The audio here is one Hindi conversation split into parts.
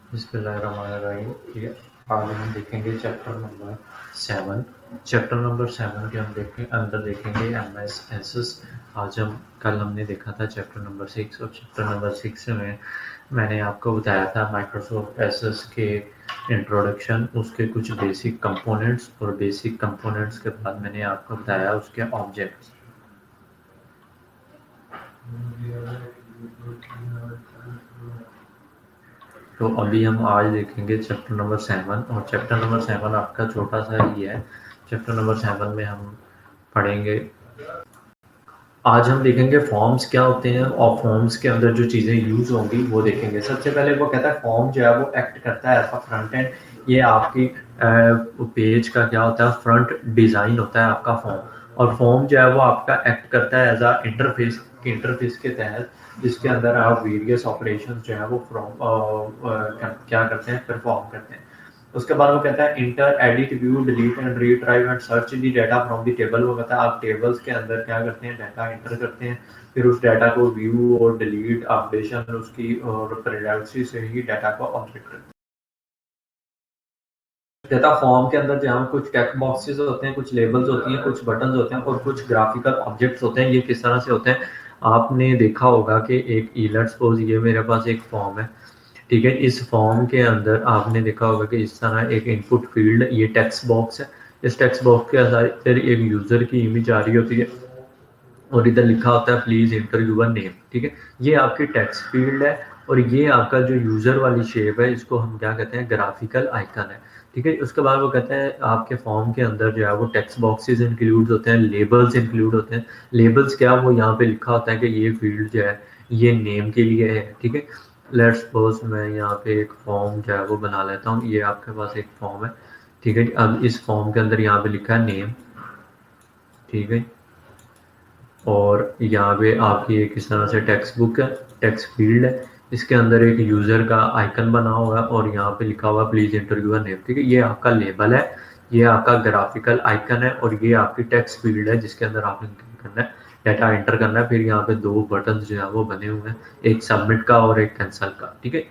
बिस्मिल्लाहिर्रहमानिर्रहीम। ठीक है, आज हम देखेंगे चैप्टर नंबर 7। चैप्टर नंबर 7 के हम अंदर देखेंगे एम एस एस। आज हम कल हमने देखा था चैप्टर नंबर 6, और चैप्टर नंबर 6 में मैंने आपको बताया था माइक्रोसॉफ्ट एसएस के इंट्रोडक्शन, उसके कुछ बेसिक कंपोनेंट्स, और बेसिक कंपोनेंट्स के बाद मैंने आपको बताया उसके ऑब्जेक्ट्स। तो अभी हम आज देखेंगे चैप्टर नंबर 7, और चैप्टर नंबर 7 आपका छोटा सा ही है। चैप्टर नंबर 7 में हम पढ़ेंगे, आज हम देखेंगे फॉर्म्स क्या होते हैं, और फॉर्म्स के अंदर जो चीज़ें यूज होंगी वो देखेंगे। सबसे पहले वो कहता है फॉर्म जो है वो एक्ट करता है एज फ्रंट एंड। ये आपकी पेज का क्या होता है, फ्रंट डिज़ाइन होता है आपका फॉर्म। और फॉर्म जो है वो आपका एक्ट करता है एज अ इंटरफेस, के तहत, जिसके अंदर आप वेरियस ऑपरेशंस जो है वो क्या करते हैं, परफॉर्म करते हैं। उसके बाद वो कहता है enter, edit, view, delete and retrieve and search the data from the table. वो कहता है आप टेबल्स के अंदर क्या करते हैं, डाटा इंटर करते हैं, फिर उस डाटा को व्यू और डिलीट, अपडेशन उसकी और प्रेडेंसी से ही डाटा को ऑब्जेक्ट करते हैं। डाटा फॉर्म के अंदर जो है कुछ टेक्स्ट बॉक्सेस होते हैं, कुछ लेबल्स होती हैं, कुछ बटन्स होते हैं, और कुछ ग्राफिकल ऑब्जेक्ट्स होते हैं। ये किस तरह से होते हैं, आपने देखा होगा कि एक लेट्स सपोज ये मेरे पास एक फॉर्म है। ठीक है, इस फॉर्म के अंदर आपने देखा होगा कि इस तरह एक इनपुट फील्ड, ये टेक्स्ट बॉक्स है। इस टेक्स्ट बॉक्स के अंदर एक यूजर की इमेज आ रही होती है, और इधर लिखा होता है प्लीज इंटर यूर नेम। ठीक है, ये आपकी टेक्स्ट फील्ड है, और ये आपका जो यूजर वाली शेप है, इसको हम क्या कहते हैं, ग्राफिकल आइकन है। ठीक है, उसके बाद वो कहते हैं आपके फॉर्म के अंदर जो है वो टेक्स्ट बॉक्सेस इंक्लूड होते हैं, लेबल्स इंक्लूड होते हैं। लेबल्स क्या, वो यहाँ पे लिखा होता है कि ये फील्ड जो है ये नेम के लिए है। ठीक है, लेट्स सपोज मैं यहाँ पे एक फॉर्म जो है वो बना लेता हूँ। ये आपके पास एक फॉर्म है। ठीक है, अब इस फॉर्म के अंदर यहाँ पे लिखा है नेम। ठीक है, और यहाँ पे आपकी एक इस तरह से टेक्स्ट बुक है, टेक्स्ट फील्ड है। इसके अंदर एक यूज़र का आइकन बना हुआ है, और यहाँ पे लिखा हुआ प्लीज इंटर यूर नेम। ठीक है, ये आपका लेबल है, ये आपका ग्राफिकल आइकन है, और ये आपकी टेक्स्ट फील्ड है जिसके अंदर आपने करना है, डाटा एंटर करना है। फिर यहाँ पे दो बटन जो है वो बने हुए हैं, एक सबमिट का और एक कैंसिल का। ठीक है,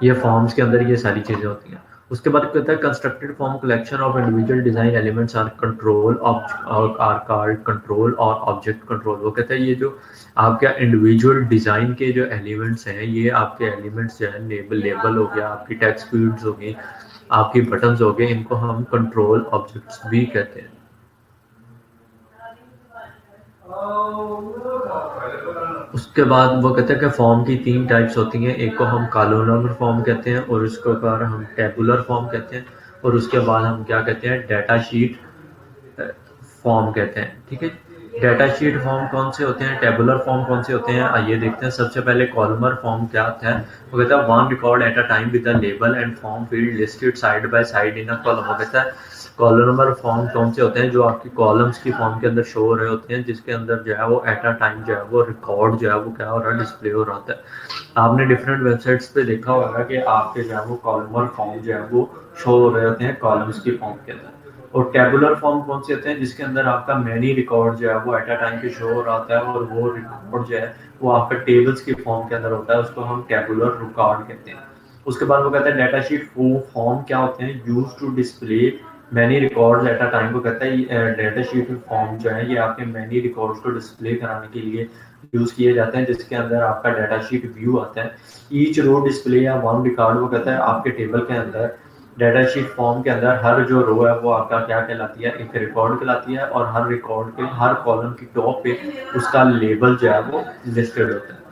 ये फॉर्म्स के अंदर ये सारी चीज़ें होती हैं। उसके बाद कहता है constructed form collection of individual design elements are control are called control or object control. वो कहता है ये जो आपका इंडिविजुअल डिजाइन के जो एलिमेंट्स हैं, ये आपके एलिमेंट्स जो है, लेबल हो गया, आपकी टेक्स्ट फील्ड्स हो गई, आपकी बटन्स हो गए, इनको हम कंट्रोल ऑब्जेक्ट्स भी कहते हैं। उसके बाद वो कहते हैं कि फॉर्म की 3 टाइप्स होती हैं। एक को हम कॉलमनार फॉर्म कहते हैं, और उसके ऊपर हम टेबुलर फॉर्म कहते हैं, और उसके बाद हम क्या कहते हैं, डाटा शीट फॉर्म कहते हैं। ठीक है, डाटा शीट फॉर्म कौन से होते हैं, टेबुलर फॉर्म कौन से होते हैं, आइए देखते हैं। सबसे पहले कॉलमर फॉर्म क्या होता है। वो कहता है one record at a time with the label and form field listed side by side in a column. वो कहता है कॉलमर फॉर्म कौन से होते हैं, जो आपकी कॉलम्स की फॉर्म के अंदर शो हो रहे होते हैं, जिसके अंदर जो है वो एट अ टाइम जो है वो रिकॉर्ड जो है वो क्या हो रहा है, डिस्प्ले हो रहा होता है। आपने डिफरेंट वेबसाइट्स पे देखा होगा कि आपके जो है वो कॉलमर फॉर्म जो है वो शो हो रहे होते हैं कॉलम्स की फॉर्म के अंदर। और टेबुलर फॉर्म कौन से होते हैं, जिसके अंदर आपका मैनी रिकॉर्ड जो है वो एट अ टाइम पे शो हो रहा होता है, और वो रिकॉर्ड जो है वो आपका टेबल्स की फॉर्म के अंदर होता है, उसको हम टेबुलर रिकॉर्ड कहते हैं। उसके बाद वो कहते हैं डाटा शीट फॉर्म क्या होते हैं, use to display many records at a time. को कहता है डाटा शीट फॉर्म जो है ये आपके मैनी रिकॉर्ड्स को डिस्प्ले कराने के लिए यूज किए जाते हैं, जिसके अंदर आपका डाटा शीट व्यू आता है। ईच रो डिस्प्ले या वन रिकॉर्ड, वो कहता है आपके टेबल के अंदर डाटा शीट फॉर्म के अंदर हर जो रो है वो आपका क्या कहलाती है, एक रिकॉर्ड कहलाती है, और हर रिकॉर्ड के हर कॉलम की टॉप पे उसका लेबल जो है वो लिस्टेड होता है।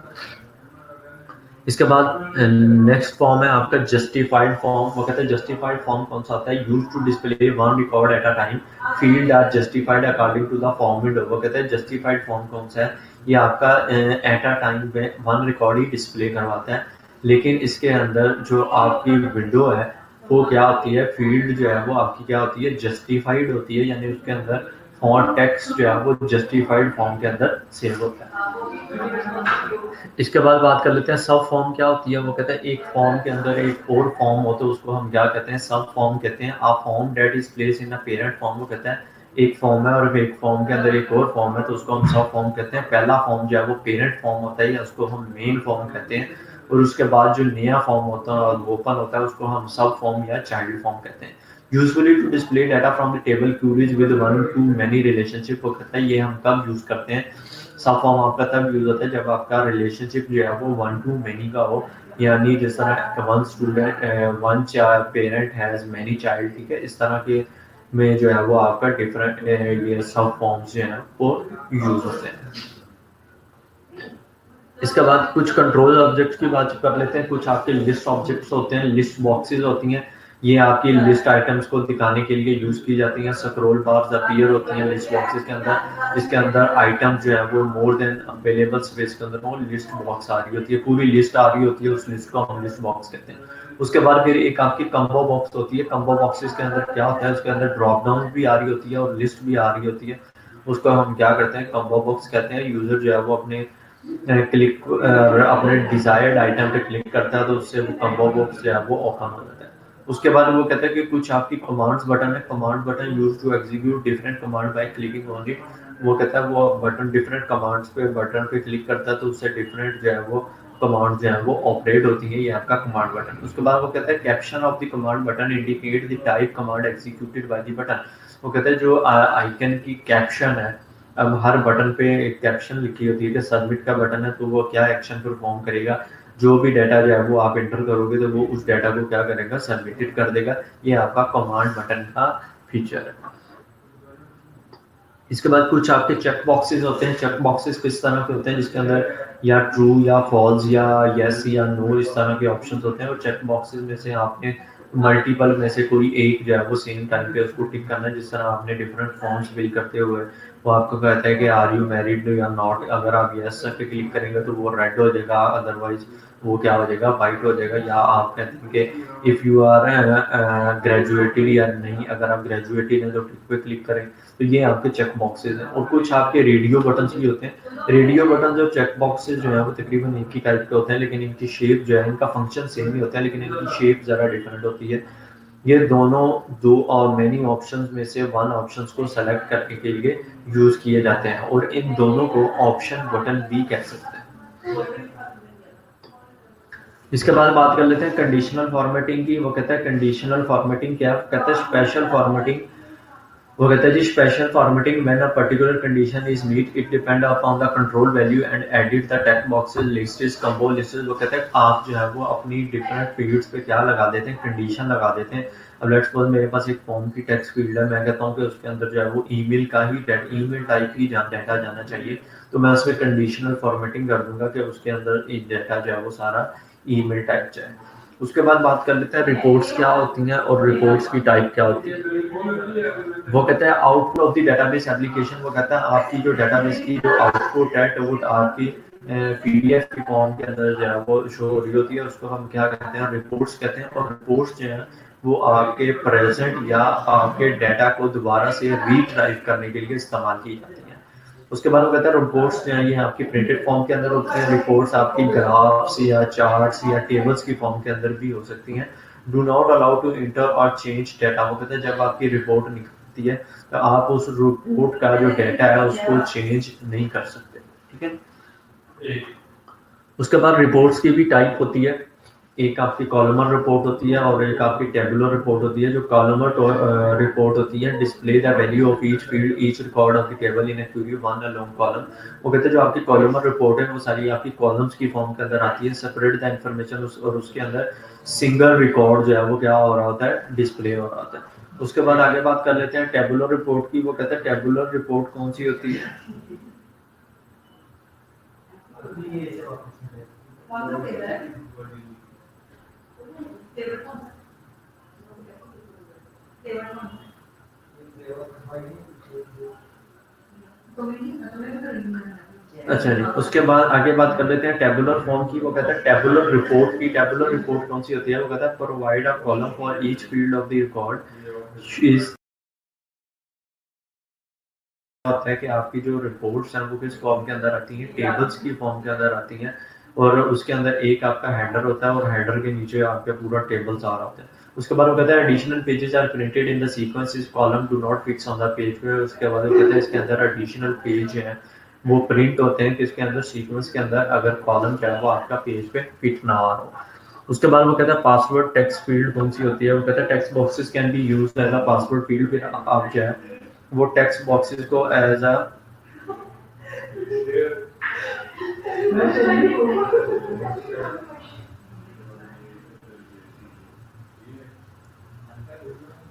इसके बाद नेक्स्ट फॉर्म है आपका जस्टिफाइड फॉर्म। वो कहते हैं जस्टिफाइड फॉर्म कौन सा होता है, use to display one record at a time, field are justified according to the form window. वो कहते हैं जस्टिफाइड फॉर्म कौन सा है, ये आपका एट अ टाइम में वन रिकॉर्ड ही डिस्प्ले करवाता है, लेकिन इसके अंदर जो आपकी विंडो है वो क्या होती है, फील्ड जो है वो आपकी क्या होती है, जस्टिफाइड होती है, यानी उसके अंदर फॉन्ट टेक्स्ट जो है वो जस्टिफाइड फॉर्म के अंदर सेव होता है। इसके बाद बात कर लेते हैं सब फॉर्म क्या होती है। वो कहते हैं एक फॉर्म के अंदर एक और फॉर्म हो तो उसको हम क्या कहते हैं, सब फॉर्म कहते हैं। A form that is place in a parent form. वो कहते हैं एक फॉर्म है और एक फॉर्म के अंदर एक और फॉर्म है, तो उसको हम सब फॉर्म कहते हैं। पहला फॉर्म जो है वो पेरेंट फॉर्म होता है, या उसको हम मेन फॉर्म कहते हैं। और उसके बाद जो नया फॉर्म होता है ओपन होता है उसको हम सब फॉर्म या चाइल्ड फॉर्म कहते हैं। Usually to display data from the table queries with one to many relationship, वो कहता है ये हम कब यूज करते हैं, सब फॉर्म आपका तब यूज होता है जब आपका रिलेशनशिप जो है वो वन टू मैनी का हो, यानी जिस तरह one student one parent has many child, ठीक है, इस तरह के में जो है वो आपका डिफरेंट ये सब फॉर्म्स जो है वो यूज होते हैं। इसके बाद कुछ कंट्रोल ऑब्जेक्ट्स की बात कर लेते हैं। कुछ आपके लिस्ट ऑब्जेक्ट्स होते हैं, लिस्ट बॉक्सेस होती हैं, ये आपकी लिस्ट आइटम्स को दिखाने के लिए यूज की जाती हैं। स्क्रॉल बार्स अपीयर होती हैं लिस्ट बॉक्सेस के अंदर, जिसके अंदर आइटम जो है वो मोर देन अवेलेबल स्पेस के अंदर वो लिस्ट बॉक्स आ रही होती है, पूरी लिस्ट आ रही होती है, उस लिस्ट को हम लिस्ट बॉक्स कहते हैं। उसके बाद फिर एक आपकी कम्बो बॉक्स होती है। कम्बो बॉक्सेस के अंदर क्या होता है, उसके अंदर ड्रॉप डाउन भी आ रही होती है और लिस्ट भी आ रही होती है, उसको हम क्या करते हैं, कम्बो बॉक्स कहते हैं। यूजर जो है वो अपने क्लिक अपने डिजायर्ड आइटम पे क्लिक करता है तो उससे वो कम्बो बॉक्स जो है वो ओपन हो जाता है। उसके बाद वो कहता है कि कुछ आपकी कमांड्स बटन है, command button use to execute different command by clicking on it. वो कहता है वो बटन डिफरेंट कमांड्स पे बटन पे क्लिक करता है तो उससे डिफरेंट जो है वो कमांड जो है वो ऑपरेट होती है, ये आपका कमांड बटन। उसके बाद वो कहता है caption of the command button indicate the type command executed by the button. वो कहता है जो आइकन की कैप्शन है, अब हर बटन पे एक कैप्शन लिखी होती है कि सबमिट का बटन है तो वो क्या एक्शन परफॉर्म करेगा, जो भी डाटा जो है वो आप इंटर करोगे तो वो उस डाटा को क्या करेगा, सबमिटेड कर देगा। ये आपका कमांड बटन का फीचर है। इसके बाद कुछ आपके चेक बॉक्सेस होते हैं। चेक बॉक्सेस किस तरह के होते हैं, जिसके अंदर या ट्रू या फॉल्स या यस या नो इस तरह के ऑप्शंस होते हैं। और चेक बॉक्सेस में से आपने मल्टीपल में से कोई एक जो है वो सेम टाइम पे उसको टिक करना है। जिस तरह आपने डिफरेंट फॉर्म्स फिल करते हुए वो आपको कहता है कि आर यू मैरिड या नॉट, अगर आप यस पे क्लिक करेंगे तो वो रेड हो जाएगा, अदरवाइज वो क्या हो जाएगा, वाइट हो जाएगा। या आप कहते हैं कि इफ़ यू आर ग्रेजुएटेड या नहीं, अगर आप ग्रेजुएटेड हैं तो टिक पे क्लिक करें। तो ये आपके चेक बॉक्सेस हैं। और कुछ आपके रेडियो बटन्स भी होते हैं। रेडियो बटन जो चेक बॉक्सेस जो है वो तकरीबन एक ही टाइप के होते हैं, लेकिन इनकी शेप जो है, इनका फंक्शन सेम ही होता है लेकिन इनकी शेप ज़रा डिफरेंट होती है। ये दोनों दो और मेनी ऑप्शंस में से वन ऑप्शंस को सेलेक्ट करने के लिए यूज किए जाते हैं और इन दोनों को ऑप्शन बटन भी कह सकते हैं। इसके बाद बात कर लेते हैं कंडीशनल फॉर्मेटिंग की। वो कहता है कंडीशनल फॉर्मेटिंग क्या, कहता है स्पेशल फॉर्मेटिंग। वो कहता है जी special formatting when a particular condition is meet it depend upon the control value and edit the text boxes lists combo lists. वो कहता है आप जो है वो अपनी डिफरेंट फील्ड्स पे क्या लगा देते हैं, कंडीशन लगा देते हैं। अब लेट्स सपोज मेरे पास एक फॉर्म की टेक्स्ट फील्ड है, मैं कहता हूँ कि उसके अंदर जो है वो ईमेल का ही ईमेल टाइप ही डाटा जाना चाहिए, तो मैं उसमें कंडीशनल फॉर्मेटिंग कर दूंगा कि उसके अंदर एक डाटा जो है वो सारा ईमेल टाइप जाए। उसके बाद बात कर लेते हैं रिपोर्ट्स क्या होती हैं और रिपोर्ट्स की टाइप क्या होती है। वो कहता है output of the database application. वो कहता है आपकी जो डेटाबेस की जो आउटपुट है वो आपकी पीडीएफ की फॉर्म के अंदर जो है वो शो हो रही होती है, उसको हम क्या कहते हैं, रिपोर्ट्स कहते हैं। और रिपोर्ट्स जो है वो आपके प्रेजेंट या आपके डाटा को दोबारा से रीट्राइव करने के लिए इस्तेमाल की जाती है। उसके बाद वो कहता है रिपोर्ट्स जो है ये आपकी प्रिंटेड फॉर्म के अंदर होती हैं। रिपोर्ट्स आपकी ग्राफ्स या चार्ट्स या टेबल्स की फॉर्म के अंदर भी हो सकती हैं। Do not allow to enter or change data. वो कहते हैं जब आपकी रिपोर्ट निकलती है तो आप उस रिपोर्ट का जो डाटा है उसको चेंज नहीं कर सकते, ठीक है। उसके बाद रिपोर्ट्स की भी टाइप होती है। एक आपकी कॉलमर रिपोर्ट होती है और एक आपकी टेबुलर रिपोर्ट होती है। जो कॉलमर रिपोर्ट होती है display the value of each field each record of the table in A query one a long column. वो कहते हैं जो आपकी कॉलमर रिपोर्ट है वो सारी आपकी कॉलम्स की फॉर्म के अंदर आती है, सेपरेट द इंफॉर्मेशन, और उसके अंदर सिंगल रिकॉर्ड जो है वो क्या हो रहा होता है, डिस्प्ले हो रहा होता है। उसके बाद आगे बात कर लेते हैं टेबुलर रिपोर्ट की। वो कहते हैं टेबुलर रिपोर्ट कौन सी होती है। अच्छा जी, उसके बाद आगे बात कर लेते हैं टेबुलर फॉर्म की। वो कहता है टेबुलर रिपोर्ट की। टेबुलर रिपोर्ट कौन सी होती है। वो कहता है provide a column for each field of the record is, होता है कि आपकी जो रिपोर्ट्स हैं वो किस फॉर्म के अंदर आती हैं, टेबल्स की फॉर्म के अंदर आती हैं। और उसके अंदर एक आपका हेडर होता है और हेडर के नीचे आपके पूरा टेबल्स आ रहा होता है। उसके बाद वो कहता है additional pages are printed in the sequence is column do not fix on the page पे। उसके बाद वो कहता है इसके अंदर एडिशनल पेज है वो प्रिंट होते हैं किसके अंदर, सीक्वेंस के अंदर, अगर कॉलम जो है वो आपका पेज पे फिट ना आ रहा हो। उसके बाद वो कहता है पासवर्ड टेक्स्ट फील्ड कौन सी होती है, वो कहता है text boxes can be used as a password field. फिर आप जो है वो टेक्स्ट बॉक्सेस को एज अ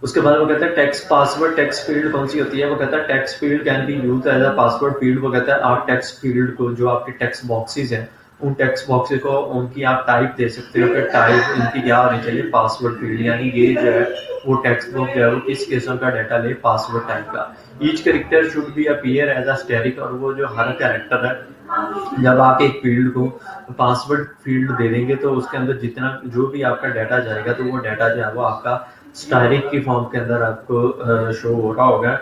उसके बाद वो कहता है टेक्स्ट पासवर्ड टेक्स्ट फील्ड कौन सी होती है, वो कहता है text field can be use as a password field. वो कहता है आप टेक्स्ट फील्ड को, जो आपके टेक्स्ट बॉक्सेस हैं, उन टेक्स्ट बॉक्सेस को उनकी आप टाइप दे सकते हो, फिर टाइप इनकी क्या होनी चाहिए, पासवर्ड फील्ड। यानी ये जो है वो टेक्स्ट बॉक्स जो है वो किस किस्म का डाटा ले, पासवर्ड टाइप का। Each character should be appear as a static, और वो जो हर कैरेक्टर है, जब आप एक फील्ड को पासवर्ड फील्ड दे देंगे तो उसके अंदर जितना जो भी आपका डाटा जाएगा तो वो डाटा जो है वो आपका स्टैटिक की फॉर्म के अंदर आपको शो हो रहा होगा।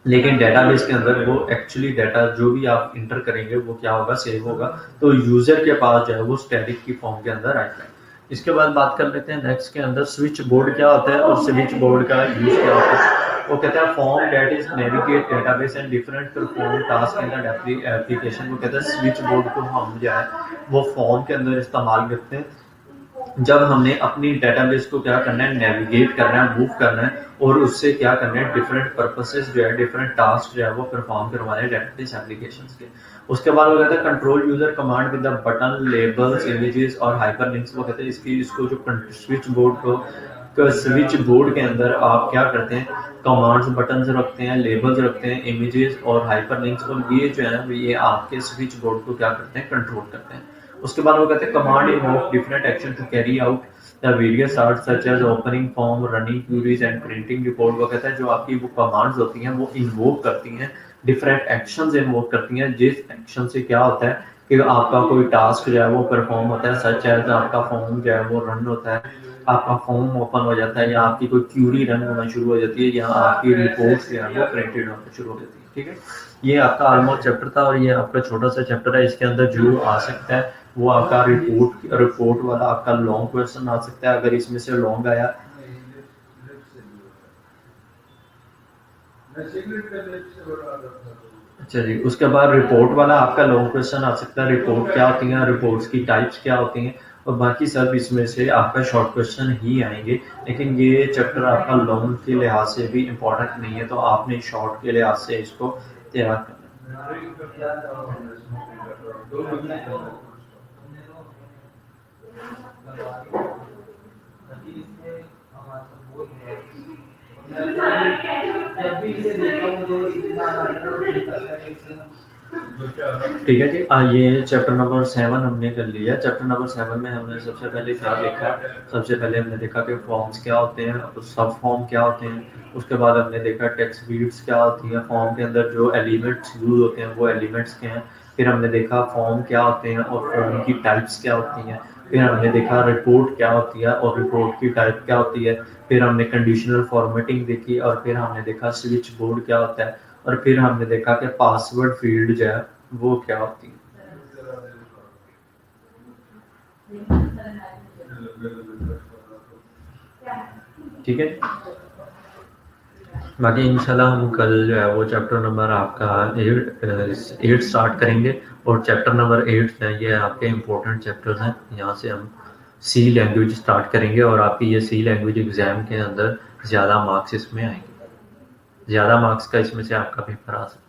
लेकिन डेटाबेस के अंदर वो एक्चुअली डाटा जो भी आप इंटर करेंगे वो क्या होगा, सेव होगा, तो यूजर के पास जो है वो स्टैटिक की फॉर्म के अंदर आएगा। इसके बाद बात कर लेते हैं नेक्स्ट के अंदर स्विच बोर्ड क्या होता है और स्विच बोर्ड का यूज क्या होता है। वो कहता है form that is navigate database and different perform task in the application. वो कहता है स्विच बोर्ड को हम जो है वो फॉर्म के अंदर इस्तेमाल करते हैं जब हमने अपनी डेटाबेस को क्या करना है, नेविगेट करना है, मूव करना है, और उससे क्या करना है, डिफरेंट पर्पसेस जो है, डिफरेंट टास्क जो है वो परफॉर्म करवाने हैं डेटाबेस एप्लीकेशंस के। उसके बाद वो कहता है control user command with the button, labels, images और हाइपरलिंक्स। वो कहते हैं इसको जो स्विच बोर्ड को स्विच बोर्ड के अंदर आप क्या करते हैं, कमांड्स, बटन्स रखते हैं, लेबल्स रखते हैं, इमेजेस और हाइपरलिंक्स, और ये जो है ये आपके स्विच बोर्ड को क्या करते हैं, कंट्रोल करते हैं। उसके बाद वो कहते हैं command invoke different action to carry out the various art such as opening form, running queries and printing report. वो कहता है जो आपकी वो कमांड्स होती हैं वो इन्वोक करती हैं, डिफरेंट एक्शंस इन्वोक करती हैं, जिस एक्शन से क्या होता है कि आपका कोई टास्क जो है वो परफॉर्म होता है, सच एज आपका फॉर्म जो है वो रन होता है, आपका फॉर्म ओपन हो जाता है, या आपकी कोई क्यूरी रन होना शुरू हो जाती है, या आपकी रिपोर्ट जो है वो प्रिंटेड होना शुरू हो जाती है। ठीक है, ये आपका ऑलमोस्ट चैप्टर था, और ये आपका छोटा सा चैप्टर है। इसके अंदर जो आ सकता है वो आपका रिपोर्ट वाला आपका लॉन्ग क्वेश्चन आ सकता है। अगर इसमें से लॉन्ग आया, अच्छा जी, उसके बाद रिपोर्ट वाला आपका लॉन्ग क्वेश्चन आ सकता है। रिपोर्ट क्या होती है, रिपोर्ट्स की टाइप्स क्या होती हैं, और बाकी सब इसमें से आपका शॉर्ट क्वेश्चन ही आएंगे। लेकिन ये चैप्टर आपका लॉन्ग के लिहाज से भी इम्पोर्टेंट नहीं है, तो आपने शॉर्ट के लिहाज से इसको तैयार करना ठीक है जी। ये चैप्टर नंबर 7 हमने कर लिया। चैप्टर नंबर 7 में हमने सबसे पहले क्या देखा, सबसे पहले हमने देखा कि फॉर्म्स क्या होते हैं और सब फॉर्म क्या होते हैं। उसके बाद हमने देखा टेक्स्ट फील्ड्स क्या होती हैं, फॉर्म के अंदर जो एलिमेंट्स यूज होते हैं वो एलिमेंट्स के हैं। फिर हमने देखा फॉर्म क्या होते हैं और फॉर्म की टाइप्स क्या होती हैं। फिर हमने देखा रिपोर्ट क्या होती है और रिपोर्ट की टाइप क्या होती है। फिर हमने कंडीशनल फॉर्मेटिंग देखी, और फिर हमने देखा स्विच बोर्ड क्या होता है, और फिर हमने देखा कि पासवर्ड फील्ड जो है वो क्या होती है। ठीक है, बाकी इंशाल्लाह हम कल जो है वो चैप्टर नंबर आपका 8 स्टार्ट करेंगे, और चैप्टर नंबर 8 है ये आपके इम्पोर्टेंट चैप्टर्स हैं। यहाँ से हम सी लैंग्वेज स्टार्ट करेंगे, और आपकी ये सी लैंग्वेज एग्ज़ाम के अंदर ज़्यादा मार्क्स इसमें आएंगे, ज़्यादा मार्क्स का इसमें से आपका पेपर आ सकता है।